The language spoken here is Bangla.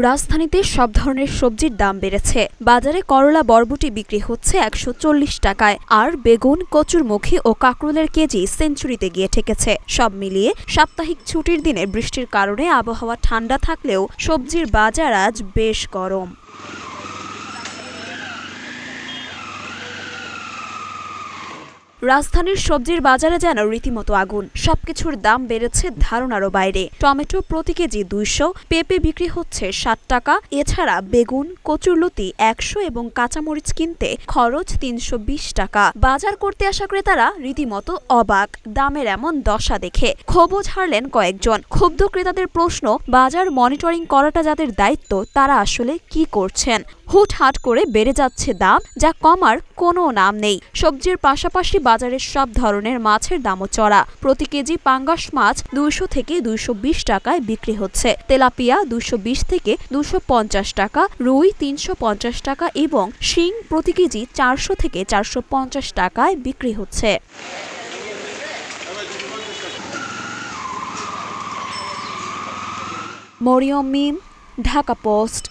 রাজধানীতে সব ধরনের সবজির দাম বেড়েছে। বাজারে করলা বরবটি বিক্রি হচ্ছে ১৪০ টাকায়, আর বেগুন, কচুরমুখী ও কাঁকরোলের কেজি সেঞ্চুরিতে গিয়ে ঠেকেছে। সব মিলিয়ে সাপ্তাহিক ছুটির দিনে বৃষ্টির কারণে আবহাওয়া ঠান্ডা থাকলেও সবজির বাজার আজ বেশ গরম। রাজধানীর সবজির বাজারে যেন রীতিমতো আগুন। সবকিছুর দাম বেড়েছে ধারণারও বাইরে। টমেটো প্রতি কেজি ২০০, পেঁপে বিক্রি হচ্ছে ৬০ টাকা। এছাড়া বেগুন, কচুরলতি ১০০ এবং কাঁচামরিচ কিনতে খরচ ৩২০ টাকা। বাজার করতে আসা ক্রেতারা রীতিমতো অবাক দামের এমন দশা দেখে। ক্ষোভও ঝাড়লেন কয়েকজন। ক্ষুব্ধ ক্রেতাদের প্রশ্ন, বাজার মনিটরিং করাটা যাদের দায়িত্ব তারা আসলে কি করছেন? হুটহাট করে বেড়ে যাচ্ছে দাম, যা কমার কোনো নাম নেই। সবজির পাশাপাশি বাজারের সব ধরনের মাছের দামও চড়া। প্রতি কেজি পাঙ্গাস মাছ ২০০ থেকে ২২০ টাকায় বিক্রি হচ্ছে। তেলাপিয়া ২২০ থেকে ২৫০ টাকা, রুই ৩৫০ টাকা এবং শিং প্রতি কেজি ৪০০ থেকে ৪৫০ টাকায় বিক্রি হচ্ছে। মরিয়ম মিম, ঢাকা পোস্ট।